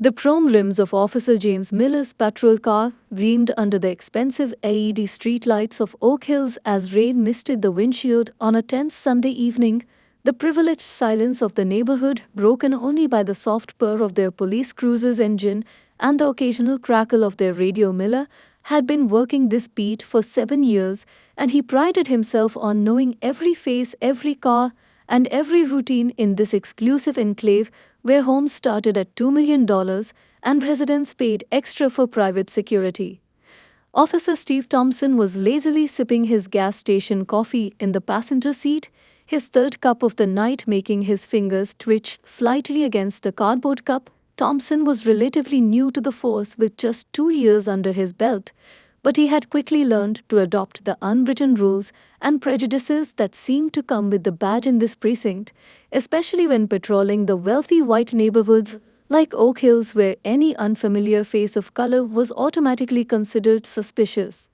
The chrome rims of Officer James Miller's patrol car gleamed under the expensive LED streetlights of Oak Hills as rain misted the windshield on a tense Sunday evening, the privileged silence of the neighborhood broken only by the soft purr of their police cruiser's engine and the occasional crackle of their radio. Miller had been working this beat for 7 years, and he prided himself on knowing every face, every car, and every routine in this exclusive enclave where homes started at $2 million and residents paid extra for private security. Officer Steve Thompson was lazily sipping his gas station coffee in the passenger seat, his third cup of the night making his fingers twitch slightly against the cardboard cup. Thompson was relatively new to the force with just 2 years under his belt, but he had quickly learned to adopt the unwritten rules and prejudices that seemed to come with the badge in this precinct, especially when patrolling the wealthy white neighborhoods like Oak Hills, where any unfamiliar face of color was automatically considered suspicious.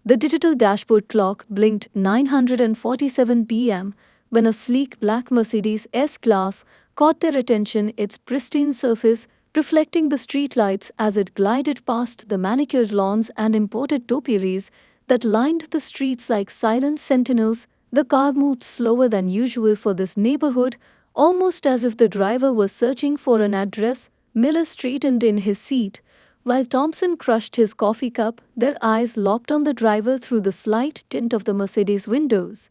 The digital dashboard clock blinked 9:47 p.m. when a sleek black Mercedes S-Class caught their attention, its pristine surface reflecting the streetlights as it glided past the manicured lawns and imported topiaries that lined the streets like silent sentinels. The car moved slower than usual for this neighborhood, almost as if the driver was searching for an address. Miller straightened in his seat, while Thompson crushed his coffee cup, their eyes locked on the driver through the slight tint of the Mercedes windows.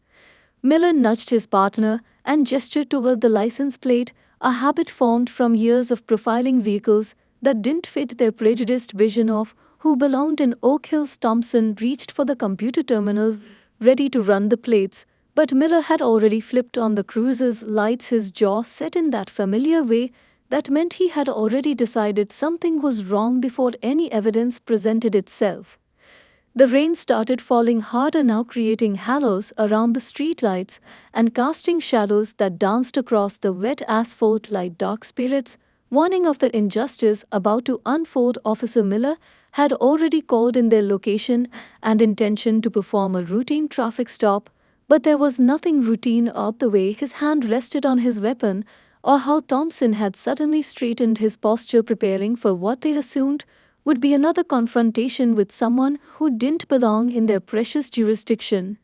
Miller nudged his partner and gestured toward the license plate, a habit formed from years of profiling vehicles that didn't fit their prejudiced vision of who belonged in Oak Hills. Thompson reached for the computer terminal, ready to run the plates, but Miller had already flipped on the cruiser's lights, his jaw set in that familiar way that meant he had already decided something was wrong before any evidence presented itself. The rain started falling harder now, creating halos around the streetlights and casting shadows that danced across the wet asphalt like dark spirits, warning of the injustice about to unfold. Officer Miller had already called in their location and intention to perform a routine traffic stop, but there was nothing routine about the way his hand rested on his weapon or how Thompson had suddenly straightened his posture, preparing for what they assumed would be another confrontation with someone who didn't belong in their precious jurisdiction.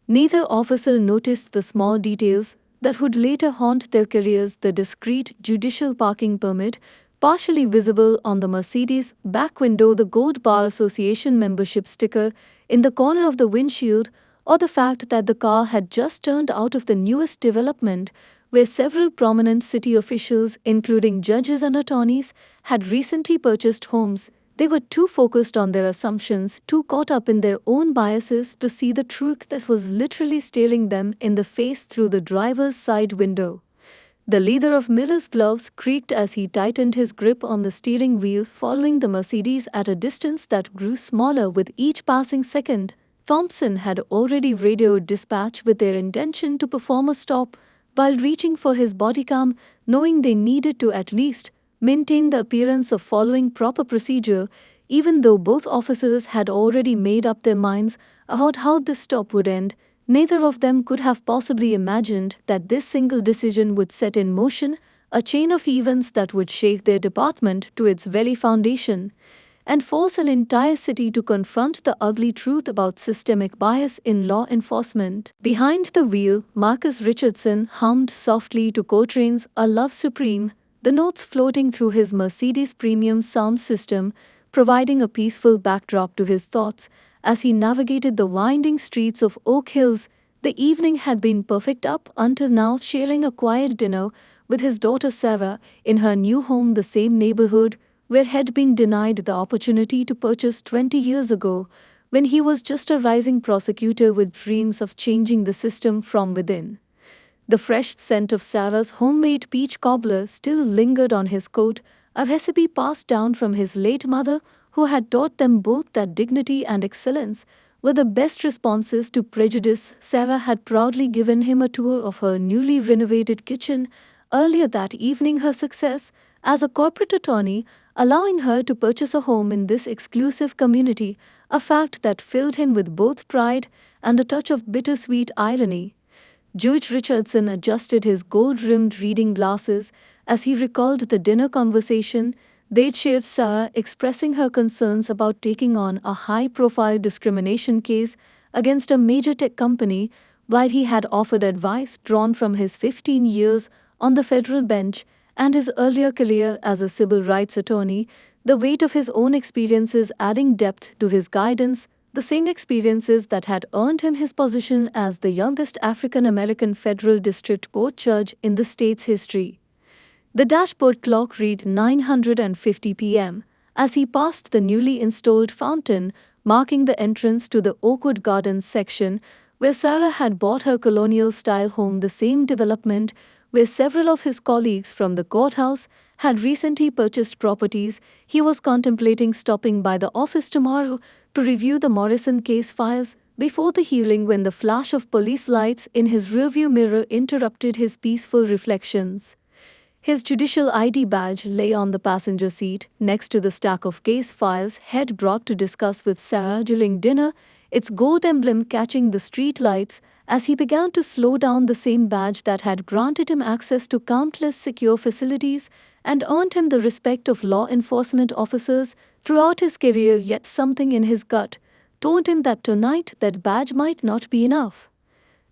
Neither officer noticed the small details that would later haunt their careers: the discreet judicial parking permit, partially visible on the Mercedes back window, the Gold Bar Association membership sticker in the corner of the windshield, or the fact that the car had just turned out of the newest development where several prominent city officials, including judges and attorneys, had recently purchased homes. They were too focused on their assumptions, too caught up in their own biases to see the truth that was literally staring them in the face through the driver's side window. The leather of Miller's gloves creaked as he tightened his grip on the steering wheel, following the Mercedes at a distance that grew smaller with each passing second. Thompson had already radioed dispatch with their intention to perform a stop, while reaching for his bodycam, knowing they needed to at least maintain the appearance of following proper procedure. Even though both officers had already made up their minds about how this stop would end, neither of them could have possibly imagined that this single decision would set in motion a chain of events that would shake their department to its very foundation and force an entire city to confront the ugly truth about systemic bias in law enforcement. Behind the wheel, Marcus Richardson hummed softly to Courtroom's "A Love Supreme," the notes floating through his Mercedes premium sound system, providing a peaceful backdrop to his thoughts as he navigated the winding streets of Oak Hills. The evening had been perfect up until now, sharing a quiet dinner with his daughter Sarah in her new home, the same neighborhood where had been denied the opportunity to purchase 20 years ago, when he was just a rising prosecutor with dreams of changing the system from within. The fresh scent of Sarah's homemade peach cobbler still lingered on his coat, a recipe passed down from his late mother, who had taught them both that dignity and excellence were the best responses to prejudice. Sarah had proudly given him a tour of her newly renovated kitchen earlier that evening, her success as a corporate attorney allowing her to purchase a home in this exclusive community, a fact that filled him with both pride and a touch of bittersweet irony. George Richardson adjusted his gold-rimmed reading glasses as he recalled the dinner conversation. They'd shared Sarah expressing her concerns about taking on a high-profile discrimination case against a major tech company, while he had offered advice drawn from his 15 years on the federal bench and his earlier career as a civil rights attorney, the weight of his own experiences adding depth to his guidance, the same experiences that had earned him his position as the youngest African American federal district court judge in the state's history. The dashboard clock read 9:50 p.m. as he passed the newly installed fountain, marking the entrance to the Oakwood Gardens section, where Sarah had bought her colonial-style home, the same development where several of his colleagues from the courthouse had recently purchased properties. He was contemplating stopping by the office tomorrow to review the Morrison case files before the hearing when the flash of police lights in his rearview mirror interrupted his peaceful reflections. His judicial ID badge lay on the passenger seat, next to the stack of case files he'd brought to discuss with Sarah during dinner, its gold emblem catching the street lights as he began to slow down. The same badge that had granted him access to countless secure facilities and earned him the respect of law enforcement officers throughout his career, yet something in his gut told him that tonight that badge might not be enough.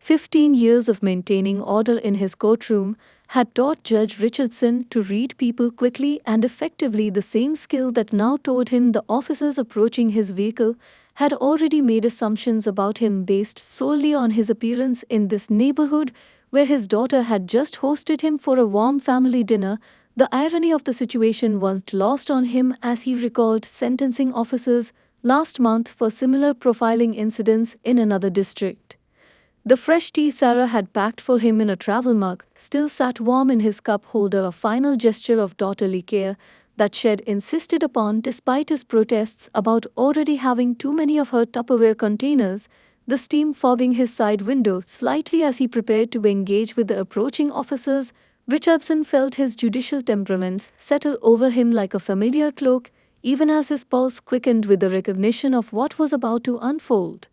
15 years of maintaining order in his courtroom had taught Judge Richardson to read people quickly and effectively, the same skill that now told him the officers approaching his vehicle had already made assumptions about him based solely on his appearance in this neighborhood where his daughter had just hosted him for a warm family dinner. The irony of the situation wasn't lost on him as he recalled sentencing officers last month for similar profiling incidents in another district. The fresh tea Sarah had packed for him in a travel mug still sat warm in his cup holder, a final gesture of daughterly care that Shed insisted upon despite his protests about already having too many of her Tupperware containers, the steam fogging his side window slightly as he prepared to engage with the approaching officers. Richardson felt his judicial temperament settle over him like a familiar cloak, even as his pulse quickened with the recognition of what was about to unfold.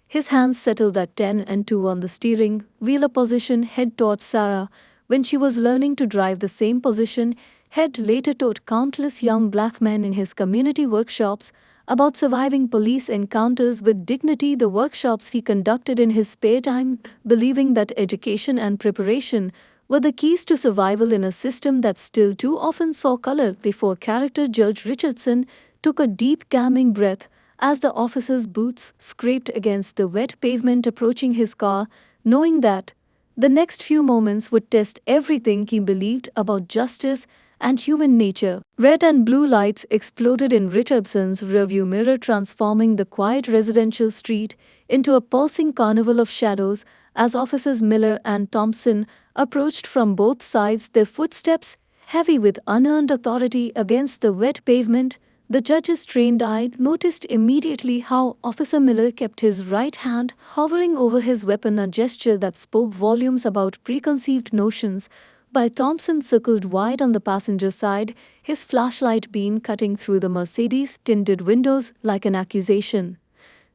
His hands settled at 10 and 2 on the steering wheel, a position he'd taught Sarah when she was learning to drive, the same position he'd later taught countless young black men in his community workshops about surviving police encounters with dignity, the workshops he conducted in his spare time, believing that education and preparation were the keys to survival in a system that still too often saw color before character. Judge Richardson took a deep, calming breath as the officer's boots scraped against the wet pavement approaching his car, knowing that the next few moments would test everything he believed about justice and human nature. Red and blue lights exploded in Richardson's rearview mirror, transforming the quiet residential street into a pulsing carnival of shadows as officers Miller and Thompson approached from both sides, their footsteps heavy with unearned authority against the wet pavement. The judge's trained eye noticed immediately how Officer Miller kept his right hand hovering over his weapon, a gesture that spoke volumes about preconceived notions, while Thompson circled wide on the passenger side, his flashlight beam cutting through the Mercedes' tinted windows like an accusation.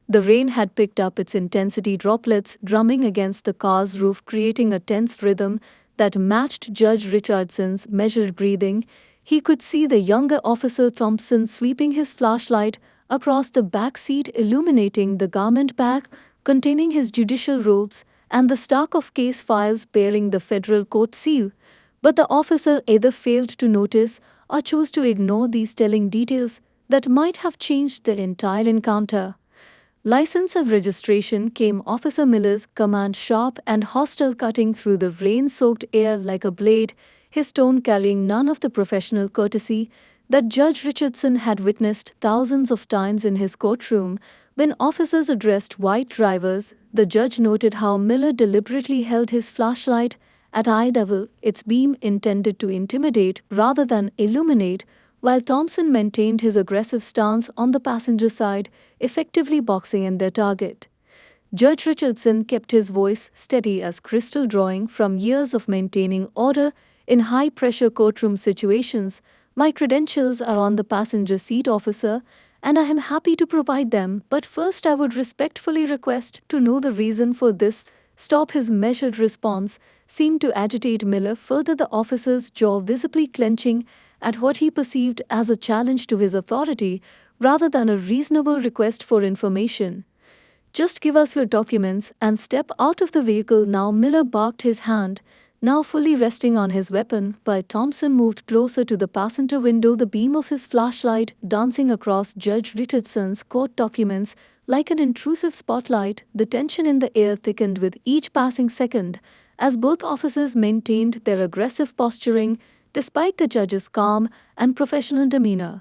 The rain had picked up its intensity, droplets drumming against the car's roof, creating a tense rhythm that matched Judge Richardson's measured breathing. He could see the younger officer Thompson sweeping his flashlight across the back seat, illuminating the garment bag containing his judicial robes and the stack of case files bearing the federal court seal. But the officer either failed to notice or chose to ignore these telling details that might have changed the entire encounter. License and registration, came Officer Miller's command, sharp and hostile, cutting through the rain-soaked air like a blade, his tone carrying none of the professional courtesy that Judge Richardson had witnessed thousands of times in his courtroom. When officers addressed white drivers, the judge noted how Miller deliberately held his flashlight at eye level, its beam intended to intimidate rather than illuminate, while Thompson maintained his aggressive stance on the passenger side, effectively boxing in their target. Judge Richardson kept his voice steady as crystal, drawing from years of maintaining order in high-pressure courtroom situations. My credentials are on the passenger seat, officer, and I am happy to provide them, but first I would respectfully request to know the reason for this stop. His measured response seemed to agitate Miller further, the officer's jaw visibly clenching at what he perceived as a challenge to his authority rather than a reasonable request for information. "Just give us your documents and step out of the vehicle now," Miller barked, his hand now fully resting on his weapon, while Thompson moved closer to the passenger window, the beam of his flashlight dancing across Judge Richardson's court documents like an intrusive spotlight. The tension in the air thickened with each passing second as both officers maintained their aggressive posturing despite the judge's calm and professional demeanor.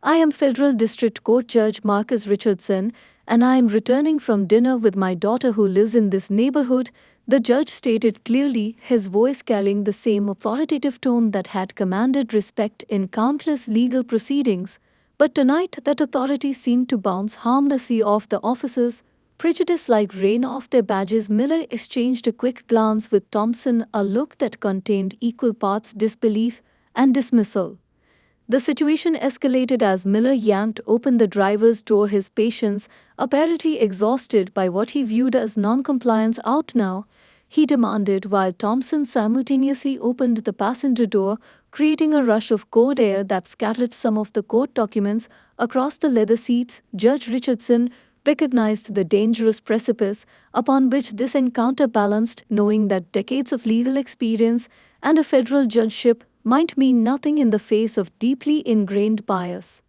"I am Federal District Court Judge Marcus Richardson, and I am returning from dinner with my daughter who lives in this neighborhood," the judge stated clearly, his voice carrying the same authoritative tone that had commanded respect in countless legal proceedings. But tonight that authority seemed to bounce harmlessly off the officers, prejudice like rain off their badges. Miller exchanged a quick glance with Thompson, a look that contained equal parts disbelief and dismissal. The situation escalated as Miller yanked open the driver's door, his patience apparently exhausted by what he viewed as non-compliance. "Out now," he demanded, while Thompson simultaneously opened the passenger door, creating a rush of cold air that scattered some of the court documents across the leather seats. Judge Richardson recognized the dangerous precipice upon which this encounter balanced, knowing that decades of legal experience and a federal judgeship might mean nothing in the face of deeply ingrained bias.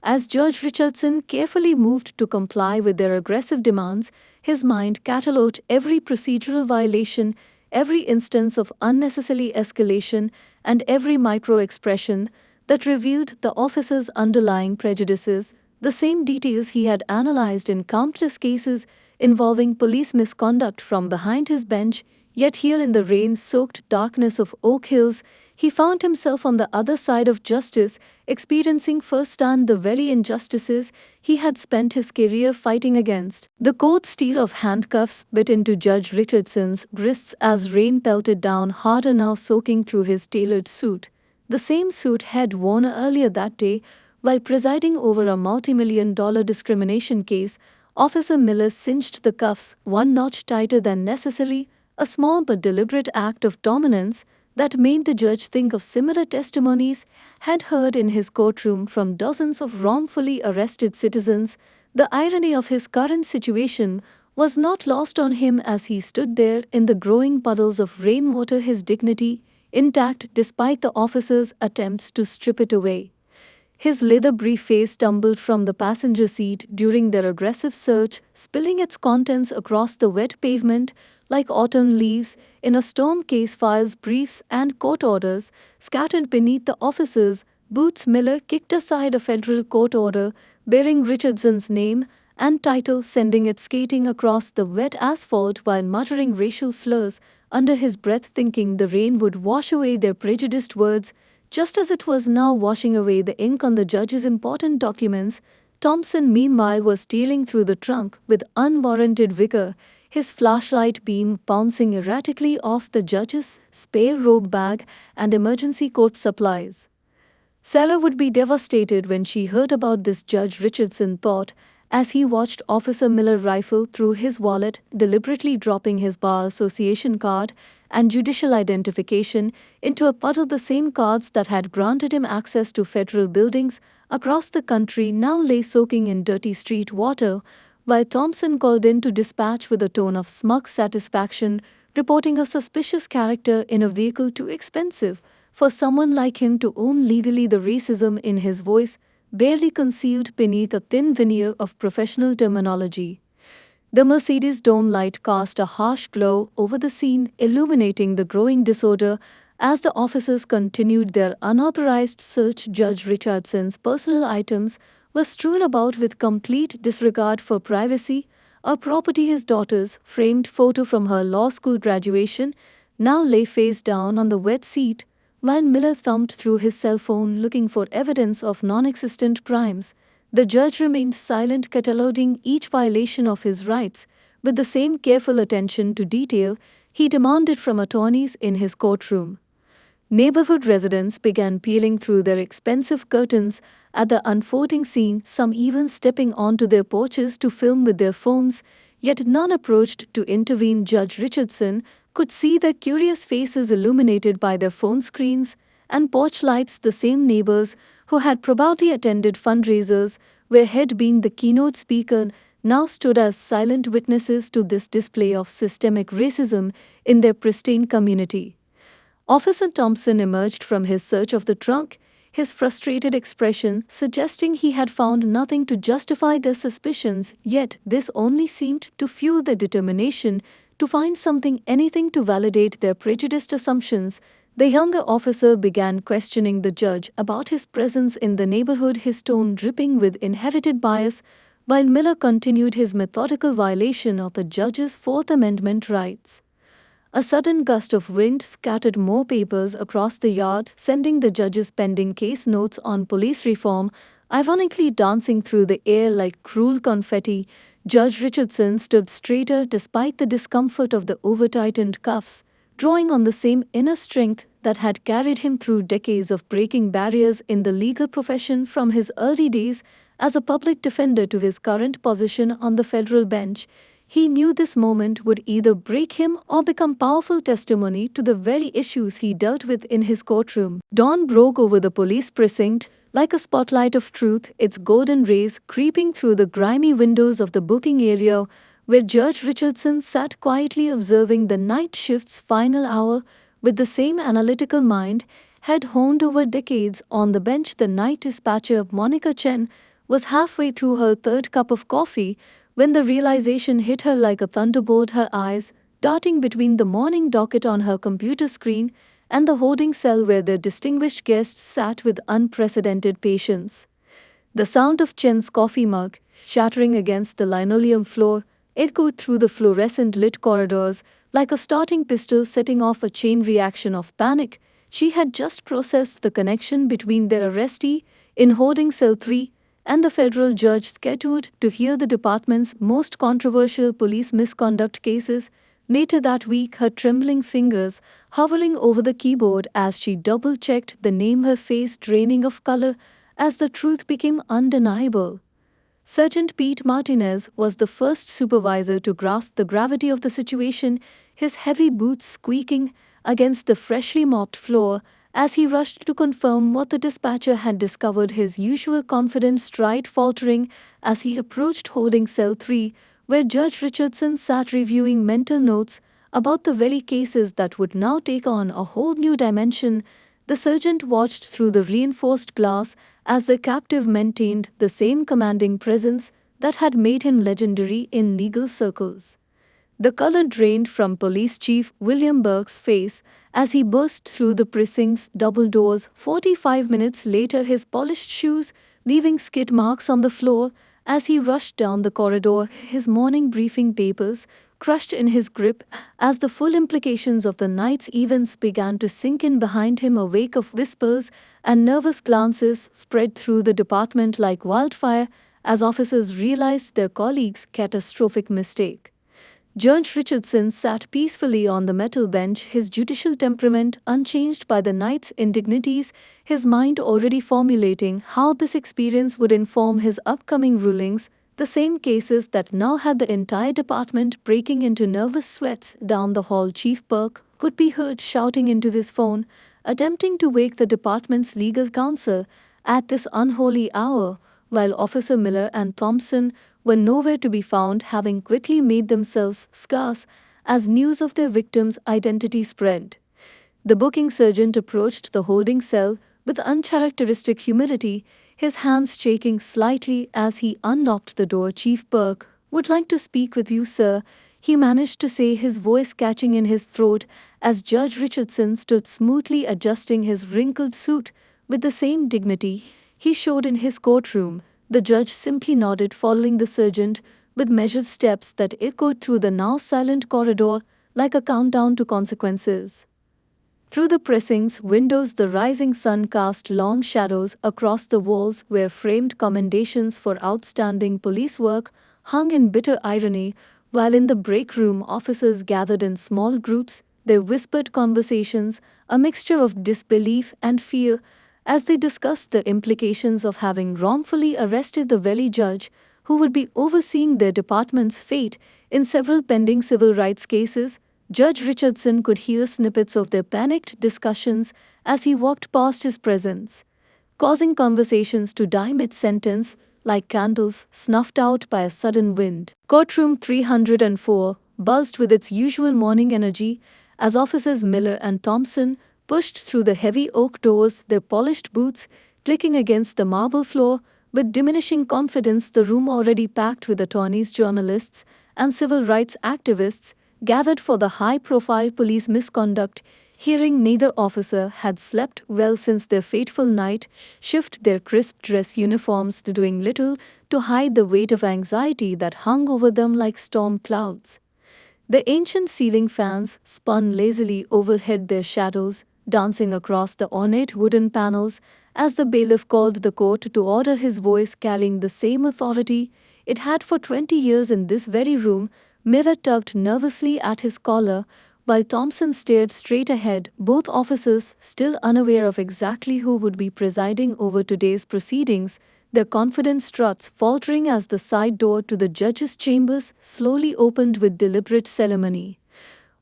As Judge Richardson carefully moved to comply with their aggressive demands, his mind catalogued every procedural violation, every instance of unnecessary escalation, and every micro-expression that revealed the officer's underlying prejudices, the same details he had analyzed in countless cases involving police misconduct from behind his bench. Yet here in the rain-soaked darkness of Oak Hills, he found himself on the other side of justice, experiencing firsthand the very injustices he had spent his career fighting against. The cold steel of handcuffs bit into Judge Richardson's wrists as rain pelted down harder, now soaking through his tailored suit, the same suit had worn earlier that day while presiding over a multi-million-dollar discrimination case. Officer Miller cinched the cuffs one notch tighter than necessary, a small but deliberate act of dominance that made the judge think of similar testimonies had heard in his courtroom from dozens of wrongfully arrested citizens. The irony of his current situation was not lost on him as he stood there in the growing puddles of rainwater, his dignity intact despite the officer's attempts to strip it away. His leather briefcase tumbled from the passenger seat during their aggressive search, spilling its contents across the wet pavement like autumn leaves in a storm. Case files, briefs, and court orders scattered beneath the officer's boots. Miller kicked aside a federal court order bearing Richardson's name and title, sending it skating across the wet asphalt while muttering racial slurs under his breath, thinking the rain would wash away their prejudiced words, just as it was now washing away the ink on the judge's important documents. Thompson, meanwhile, was stealing through the trunk with unwarranted vigor, his flashlight beam bouncing erratically off the judge's spare robe bag and emergency court supplies. Sarah would be devastated when she heard about this, Judge Richardson thought, as he watched Officer Miller rifle through his wallet, deliberately dropping his Bar Association card and judicial identification into a puddle. The same cards that had granted him access to federal buildings across the country now lay soaking in dirty street water, while Thompson called in to dispatch with a tone of smug satisfaction, reporting a suspicious character in a vehicle too expensive for someone like him to own legally. The racism in his voice barely concealed beneath a thin veneer of professional terminology. The Mercedes dome light cast a harsh glow over the scene, illuminating the growing disorder as the officers continued their unauthorized search. Judge Richardson's personal items were strewn about with complete disregard for privacy. A property, his daughter's framed photo from her law school graduation, now lay face down on the wet seat, while Miller thumbed through his cell phone looking for evidence of non-existent crimes. The judge remained silent, cataloging each violation of his rights with the same careful attention to detail he demanded from attorneys in his courtroom. Neighborhood residents began peeling through their expensive curtains at the unfolding scene, some even stepping onto their porches to film with their phones, yet none approached to intervene. Judge Richardson could see their curious faces illuminated by their phone screens and porch lights. The same neighbors who had probably attended fundraisers where had been the keynote speaker now stood as silent witnesses to this display of systemic racism in their pristine community. Officer Thompson emerged from his search of the trunk, his frustrated expression suggesting he had found nothing to justify their suspicions, yet this only seemed to fuel their determination to find something, anything to validate their prejudiced assumptions. The younger officer began questioning the judge about his presence in the neighborhood, his tone dripping with inherited bias, while Miller continued his methodical violation of the judge's Fourth Amendment rights. A sudden gust of wind scattered more papers across the yard, sending the judge's pending case notes on police reform ironically dancing through the air like cruel confetti. Judge Richardson stood straighter despite the discomfort of the over-tightened cuffs, drawing on the same inner strength that had carried him through decades of breaking barriers in the legal profession, from his early days as a public defender to his current position on the federal bench. He knew this moment would either break him or become powerful testimony to the very issues he dealt with in his courtroom. Dawn broke over the police precinct like a spotlight of truth, its golden rays creeping through the grimy windows of the booking area where Judge Richardson sat quietly observing the night shift's final hour. With the same analytical mind had honed over decades on the bench, the night dispatcher Monica Chen was halfway through her third cup of coffee when the realization hit her like a thunderbolt, her eyes darting between the morning docket on her computer screen and the holding cell where their distinguished guests sat with unprecedented patience. The sound of Chen's coffee mug shattering against the linoleum floor echoed through the fluorescent lit corridors like a starting pistol, setting off a chain reaction of panic. She had just processed the connection between their arrestee in holding cell 3 and the federal judge scheduled to hear the department's most controversial police misconduct cases later that week, her trembling fingers hovering over the keyboard as she double-checked the name, her face draining of color as the truth became undeniable. Sergeant Pete Martinez was the first supervisor to grasp the gravity of the situation, his heavy boots squeaking against the freshly mopped floor as he rushed to confirm what the dispatcher had discovered, his usual confident stride faltering as he approached holding cell 3, where Judge Richardson sat reviewing mental notes about the very cases that would now take on a whole new dimension. The sergeant watched through the reinforced glass as the captive maintained the same commanding presence that had made him legendary in legal circles. The color drained from Police Chief William Burke's face as he burst through the precinct's double doors. 45 minutes later, his polished shoes leaving skid marks on the floor as he rushed down the corridor, his morning briefing papers crushed in his grip as the full implications of the night's events began to sink in behind him. A wake of whispers and nervous glances spread through the department like wildfire as officers realized their colleagues' catastrophic mistake. Judge Richardson sat peacefully on the metal bench, his judicial temperament unchanged by the night's indignities, his mind already formulating how this experience would inform his upcoming rulings, the same cases that now had the entire department breaking into nervous sweats. Down the hall, Chief Burke could be heard shouting into his phone, attempting to wake the department's legal counsel at this unholy hour, while Officer Miller and Thompson were nowhere to be found, having quickly made themselves scarce as news of their victim's identity spread. The booking sergeant approached the holding cell with uncharacteristic humility, his hands shaking slightly as he unlocked the door. "Chief Burke would like to speak with you, sir," he managed to say, his voice catching in his throat as Judge Richardson stood smoothly adjusting his wrinkled suit with the same dignity he showed in his courtroom. The judge simply nodded, following the sergeant with measured steps that echoed through the now silent corridor like a countdown to consequences. Through the precinct's windows, the rising sun cast long shadows across the walls where framed commendations for outstanding police work hung in bitter irony, while in the break room officers gathered in small groups, their whispered conversations a mixture of disbelief and fear as they discussed the implications of having wrongfully arrested the very judge who would be overseeing their department's fate in several pending civil rights cases. Judge Richardson could hear snippets of their panicked discussions as he walked past his presence, causing conversations to die mid-sentence like candles snuffed out by a sudden wind. Courtroom 304 buzzed with its usual morning energy as officers Miller and Thompson pushed through the heavy oak doors, their polished boots clicking against the marble floor. With diminishing confidence, the room already packed with attorneys, journalists, and civil rights activists gathered for the high-profile police misconduct hearing. Neither officer had slept well since their fateful night shift, their crisp dress uniforms doing little to hide the weight of anxiety that hung over them like storm clouds. The ancient ceiling fans spun lazily overhead, their shadows dancing across the ornate wooden panels as the bailiff called the court to order, his voice carrying the same authority it had for 20 years in this very room. Miller tugged nervously at his collar while Thompson stared straight ahead, both officers still unaware of exactly who would be presiding over today's proceedings, their confident struts faltering as the side door to the judge's chambers slowly opened with deliberate ceremony.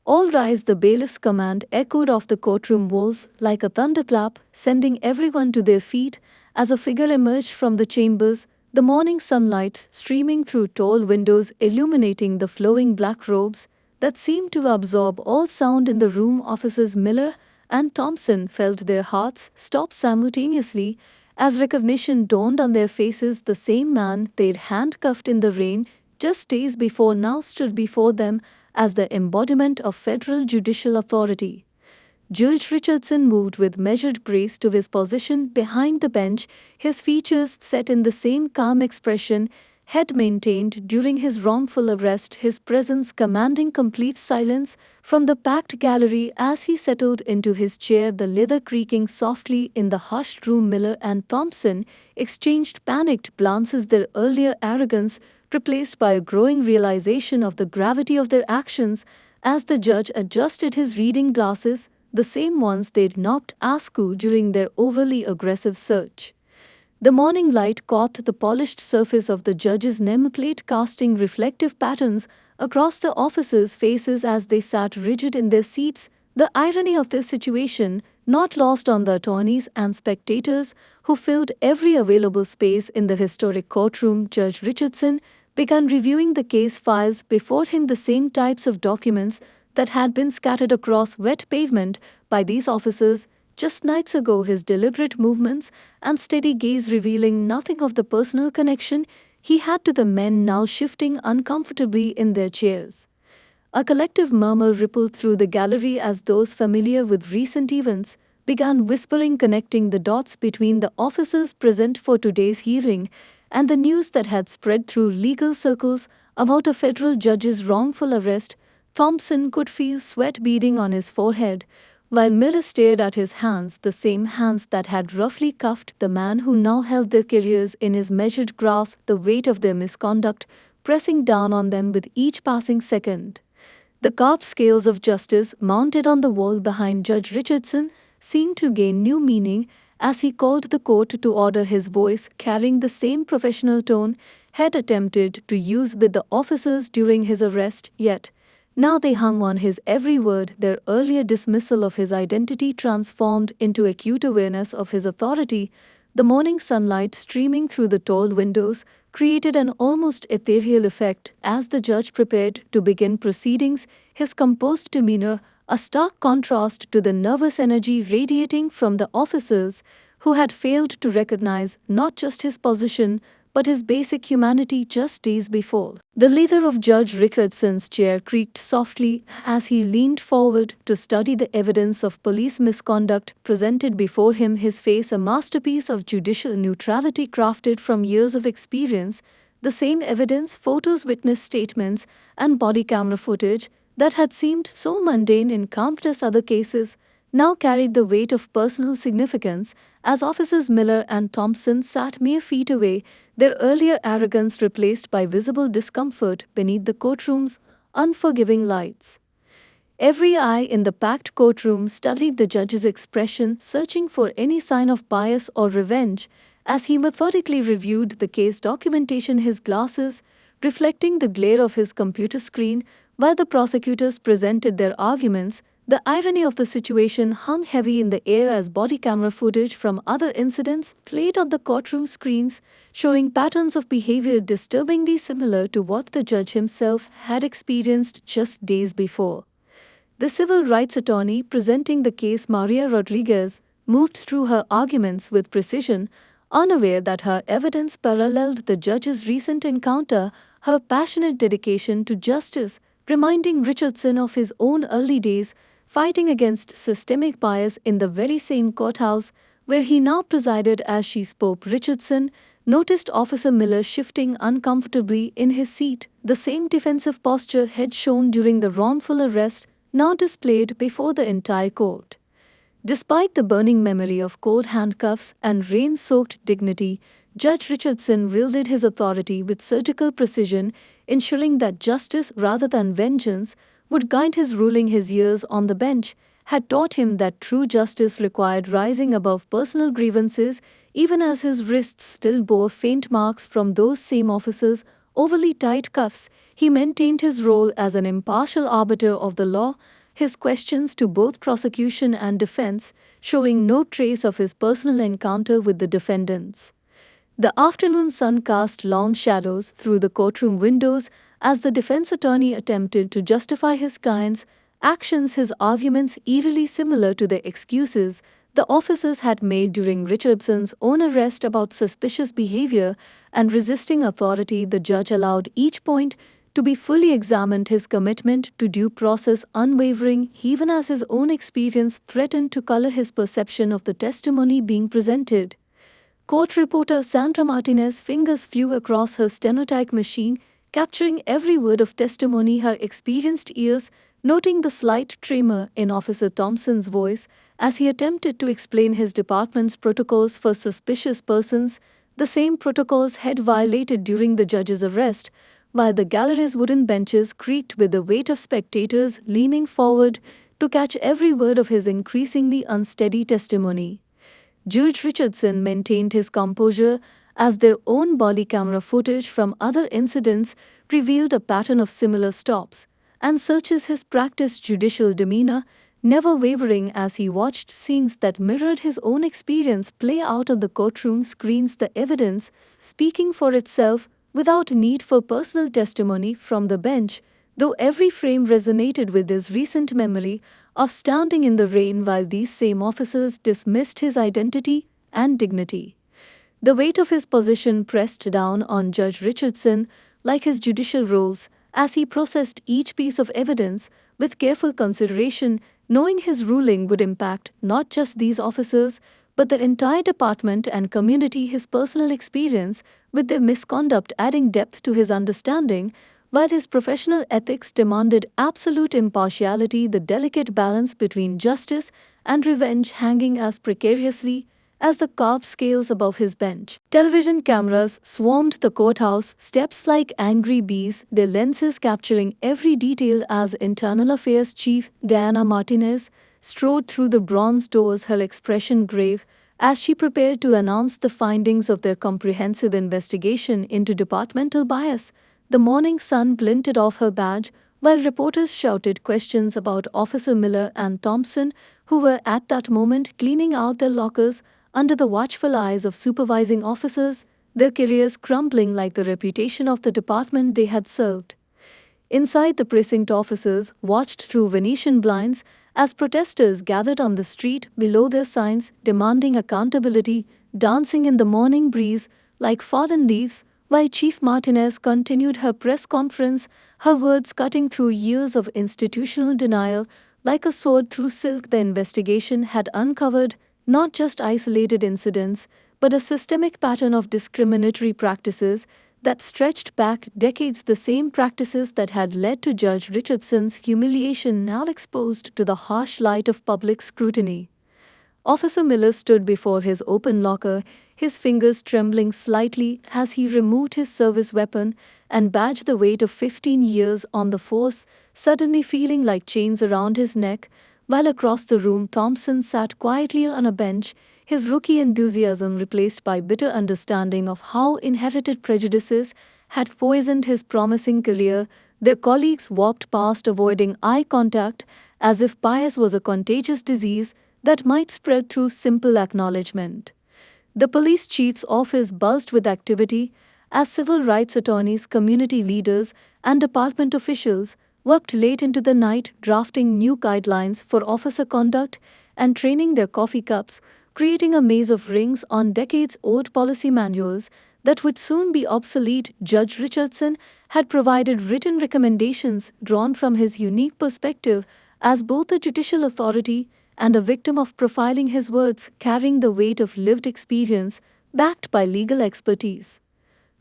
"All rise!" The bailiff's command echoed off the courtroom walls like a thunderclap, sending everyone to their feet as a figure emerged from the chambers, the morning sunlight streaming through tall windows illuminating the flowing black robes that seemed to absorb all sound in the room. Officers Miller and Thompson felt their hearts stop simultaneously as recognition dawned on their faces. The same man they'd handcuffed in the rain just days before now stood before them as the embodiment of federal judicial authority. Judge Richardson moved with measured grace to his position behind the bench, his features set in the same calm expression had maintained during his wrongful arrest, his presence commanding complete silence from the packed gallery. As he settled into his chair, the leather creaking softly in the hushed room, Miller and Thompson exchanged panicked glances, their earlier arrogance replaced by a growing realization of the gravity of their actions. As the judge adjusted his reading glasses, the same ones they'd knocked askew during their overly aggressive search. The morning light caught the polished surface of the judge's nameplate, casting reflective patterns across the officers' faces as they sat rigid in their seats. The irony of this situation not lost on the attorneys and spectators who filled every available space in the historic courtroom. Judge Richardson began reviewing the case files before him, the same types of documents that had been scattered across wet pavement by these officers just nights ago, his deliberate movements and steady gaze revealing nothing of the personal connection he had to the men now shifting uncomfortably in their chairs. A collective murmur rippled through the gallery as those familiar with recent events began whispering, connecting the dots between the officers present for today's hearing and the news that had spread through legal circles about a federal judge's wrongful arrest. Thompson could feel sweat beading on his forehead, while Miller stared at his hands, the same hands that had roughly cuffed the man who now held their careers in his measured grasp, the weight of their misconduct pressing down on them with each passing second. The carved scales of justice mounted on the wall behind Judge Richardson seemed to gain new meaning as he called the court to order, his voice carrying the same professional tone had attempted to use with the officers during his arrest. Yet now they hung on his every word, their earlier dismissal of his identity transformed into acute awareness of his authority. The morning sunlight streaming through the tall windows created an almost ethereal effect as the judge prepared to begin proceedings, his composed demeanor a stark contrast to the nervous energy radiating from the officers who had failed to recognize not just his position but his basic humanity just days before. The leather of Judge Richardson's chair creaked softly as he leaned forward to study the evidence of police misconduct presented before him, his face a masterpiece of judicial neutrality crafted from years of experience. The same evidence, photos, witness statements, and body camera footage that had seemed so mundane in countless other cases now carried the weight of personal significance as officers Miller and Thompson sat mere feet away, their earlier arrogance replaced by visible discomfort beneath the courtroom's unforgiving lights. Every eye in the packed courtroom studied the judge's expression, searching for any sign of bias or revenge as he methodically reviewed the case documentation, his glasses reflecting the glare of his computer screen While the prosecutors presented their arguments, the irony of the situation hung heavy in the air as body camera footage from other incidents played on the courtroom screens, showing patterns of behavior disturbingly similar to what the judge himself had experienced just days before. The civil rights attorney presenting the case, Maria Rodriguez, moved through her arguments with precision, unaware that her evidence paralleled the judge's recent encounter, her passionate dedication to justice, reminding Richardson of his own early days fighting against systemic bias in the very same courthouse where he now presided. As she spoke, Richardson noticed Officer Miller shifting uncomfortably in his seat, the same defensive posture had shown during the wrongful arrest, now displayed before the entire court. Despite the burning memory of cold handcuffs and rain-soaked dignity, Judge Richardson wielded his authority with surgical precision, ensuring that justice rather than vengeance would guide his ruling. His years on the bench had taught him that true justice required rising above personal grievances, even as his wrists still bore faint marks from those same officers' overly tight cuffs. He maintained his role as an impartial arbiter of the law, his questions to both prosecution and defense showing no trace of his personal encounter with the defendants. The afternoon sun cast long shadows through the courtroom windows as the defense attorney attempted to justify his client's actions, his arguments eerily similar to the excuses the officers had made during Richardson's own arrest about suspicious behavior and resisting authority. The judge allowed each point to be fully examined, his commitment to due process unwavering, even as his own experience threatened to color his perception of the testimony being presented. Court reporter Sandra Martinez's fingers flew across her stenotype machine, capturing every word of testimony, her experienced ears noting the slight tremor in Officer Thompson's voice as he attempted to explain his department's protocols for suspicious persons, the same protocols had violated during the judge's arrest, while the gallery's wooden benches creaked with the weight of spectators leaning forward to catch every word of his increasingly unsteady testimony. Judge Richardson maintained his composure as their own body camera footage from other incidents revealed a pattern of similar stops and searches. His practiced judicial demeanor never wavering as he watched scenes that mirrored his own experience play out on the courtroom screens, the evidence speaking for itself without need for personal testimony from the bench, though every frame resonated with his recent memory of standing in the rain while these same officers dismissed his identity and dignity. The weight of his position pressed down on Judge Richardson, like his judicial roles, as he processed each piece of evidence with careful consideration, knowing his ruling would impact not just these officers, but the entire department and community. His personal experience with their misconduct adding depth to his understanding, while his professional ethics demanded absolute impartiality, the delicate balance between justice and revenge hanging as precariously as the carved scales above his bench. Television cameras swarmed the courthouse steps like angry bees, their lenses capturing every detail as Internal Affairs Chief Diana Martinez strode through the bronze doors, her expression grave, as she prepared to announce the findings of their comprehensive investigation into departmental bias. The morning sun glinted off her badge, while reporters shouted questions about Officer Miller and Thompson, who were at that moment cleaning out their lockers under the watchful eyes of supervising officers, their careers crumbling like the reputation of the department they had served. Inside, the precinct officers watched through Venetian blinds as protesters gathered on the street below their signs demanding accountability, dancing in the morning breeze like fallen leaves, while Chief Martinez continued her press conference, her words cutting through years of institutional denial like a sword through silk. The investigation had uncovered not just isolated incidents, but a systemic pattern of discriminatory practices that stretched back decades, the same practices that had led to Judge Richardson's humiliation now exposed to the harsh light of public scrutiny. Officer Miller stood before his open locker, his fingers trembling slightly as he removed his service weapon and badge, the weight of 15 years on the force suddenly feeling like chains around his neck, while across the room Thompson sat quietly on a bench, his rookie enthusiasm replaced by bitter understanding of how inherited prejudices had poisoned his promising career. Their colleagues walked past, avoiding eye contact, as if bias was a contagious disease that might spread through simple acknowledgement. The police chief's office buzzed with activity as civil rights attorneys, community leaders, and department officials worked late into the night drafting new guidelines for officer conduct and training their coffee cups, creating a maze of rings on decades old policy manuals that would soon be obsolete. Judge Richardson had provided written recommendations drawn from his unique perspective as both a judicial authority and a victim of profiling, his words carrying the weight of lived experience backed by legal expertise.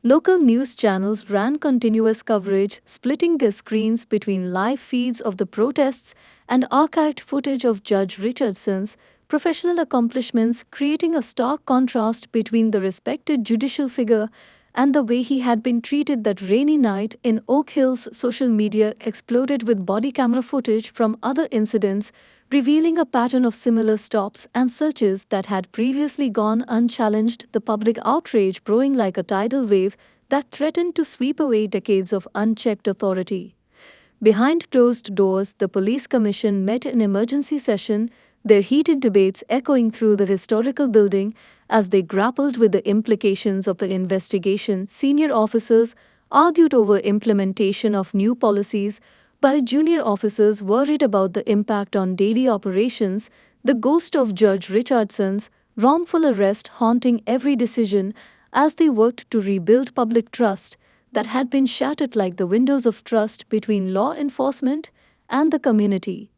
Local news channels ran continuous coverage, splitting their screens between live feeds of the protests and archived footage of Judge Richardson's professional accomplishments, creating a stark contrast between the respected judicial figure and the way he had been treated that rainy night in Oak Hills. Social media exploded with body camera footage from other incidents, revealing a pattern of similar stops and searches that had previously gone unchallenged, the public outrage brewing like a tidal wave that threatened to sweep away decades of unchecked authority. Behind closed doors, the police commission met in emergency session, their heated debates echoing through the historical building as they grappled with the implications of the investigation. Senior officers argued over implementation of new policies, while junior officers worried about the impact on daily operations. The ghost of Judge Richardson's wrongful arrest haunting every decision as they worked to rebuild public trust that had been shattered like the windows of trust between law enforcement and the community.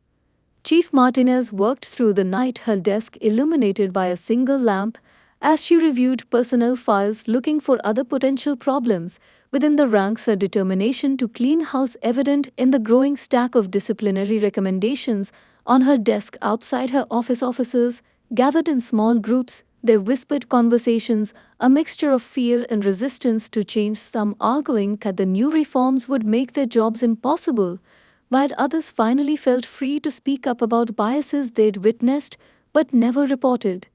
Chief Martinez worked through the night, her desk illuminated by a single lamp, as she reviewed personnel files looking for other potential problems within the ranks, her determination to clean house evident in the growing stack of disciplinary recommendations on her desk. Outside her office, officers gathered in small groups, their whispered conversations a mixture of fear and resistance to change, some arguing that the new reforms would make their jobs impossible, while others finally felt free to speak up about biases they'd witnessed but never reported.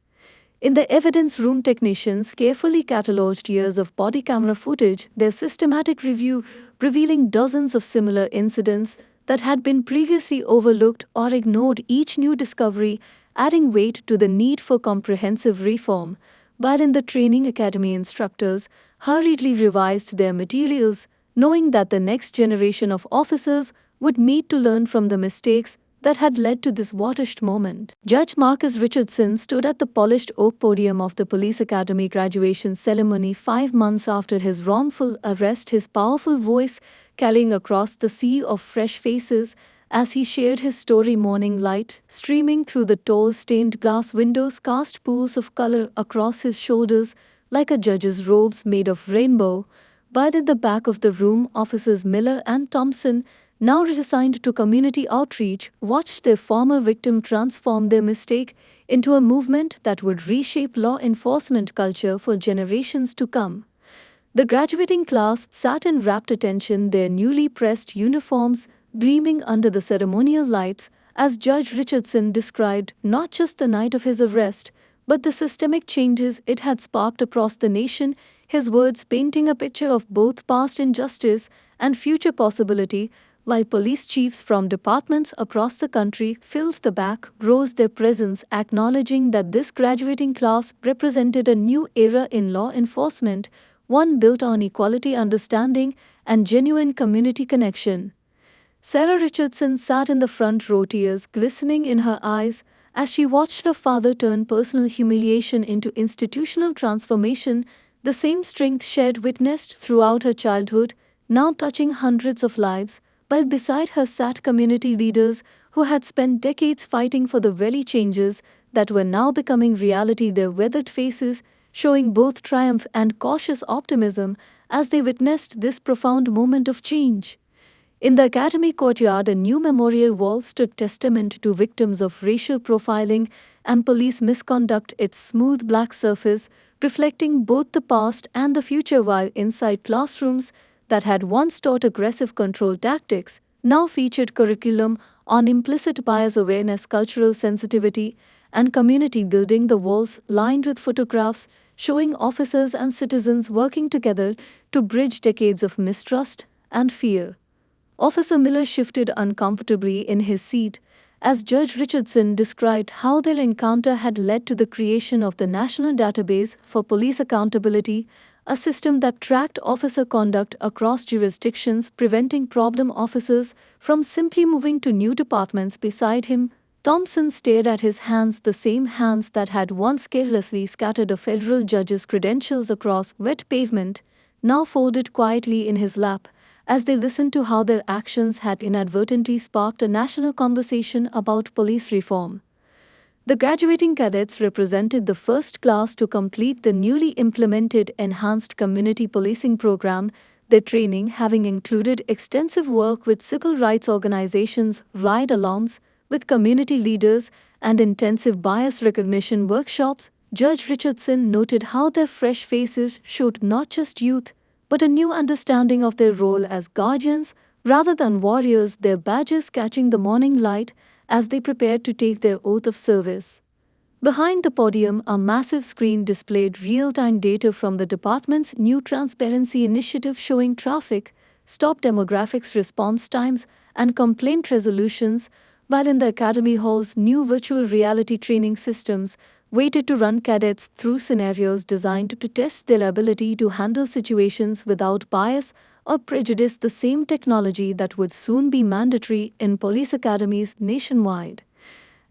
In the evidence room, technicians carefully catalogued years of body camera footage, their systematic review revealing dozens of similar incidents that had been previously overlooked or ignored, each new discovery adding weight to the need for comprehensive reform. While in the training academy, instructors hurriedly revised their materials, knowing that the next generation of officers would need to learn from the mistakes that had led to this watershed moment. Judge Marcus Richardson stood at the polished oak podium of the Police Academy graduation ceremony 5 months after his wrongful arrest, his powerful voice carrying across the sea of fresh faces as he shared his story. Morning light streaming through the tall stained glass windows cast pools of color across his shoulders like a judge's robes made of rainbow. But at the back of the room, officers Miller and Thompson, now reassigned to community outreach, watched their former victim transform their mistake into a movement that would reshape law enforcement culture for generations to come. The graduating class sat in rapt attention, their newly pressed uniforms gleaming under the ceremonial lights, as Judge Richardson described not just the night of his arrest, but the systemic changes it had sparked across the nation, his words painting a picture of both past injustice and future possibility. While police chiefs from departments across the country filled the back rows, their presence acknowledging that this graduating class represented a new era in law enforcement, one built on equality, understanding, and genuine community connection. Sarah Richardson sat in the front row, tears glistening in her eyes as she watched her father turn personal humiliation into institutional transformation, the same strength she'd witnessed throughout her childhood, now touching hundreds of lives. While beside her sat community leaders who had spent decades fighting for the very changes that were now becoming reality, their weathered faces showing both triumph and cautious optimism as they witnessed this profound moment of change. In the academy courtyard, a new memorial wall stood, testament to victims of racial profiling and police misconduct, its smooth black surface reflecting both the past and the future, while inside classrooms that had once taught aggressive control tactics now featured curriculum on implicit bias awareness, cultural sensitivity, and community building. The walls lined with photographs showing officers and citizens working together to bridge decades of mistrust and fear. Officer Miller shifted uncomfortably in his seat as Judge Richardson described how their encounter had led to the creation of the National Database for Police Accountability, a system that tracked officer conduct across jurisdictions, preventing problem officers from simply moving to new departments beside him. Thompson stared at his hands, the same hands that had once carelessly scattered a federal judge's credentials across wet pavement, now folded quietly in his lap, as they listened to how their actions had inadvertently sparked a national conversation about police reform. The graduating cadets represented the first class to complete the newly implemented Enhanced Community Policing Program, their training having included extensive work with civil rights organizations, ride-alongs, with community leaders, and intensive bias recognition workshops. Judge Richardson noted how their fresh faces showed not just youth, but a new understanding of their role as guardians rather than warriors, their badges catching the morning light as they prepared to take their oath of service. Behind the podium, a massive screen displayed real-time data from the department's new transparency initiative showing traffic, stop demographics response times, and complaint resolutions, while in the Academy Hall's new virtual reality training systems waited to run cadets through scenarios designed to test their ability to handle situations without bias or prejudice, the same technology that would soon be mandatory in police academies nationwide.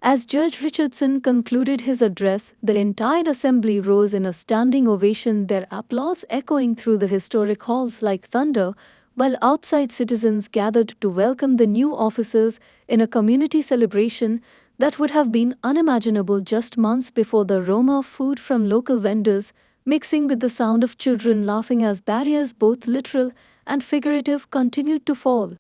As Judge Richardson concluded his address, the entire assembly rose in a standing ovation, their applause echoing through the historic halls like thunder, while outside citizens gathered to welcome the new officers in a community celebration that would have been unimaginable just months before. The aroma of food from local vendors, mixing with the sound of children laughing as barriers, both literal and figurative, continued to fall.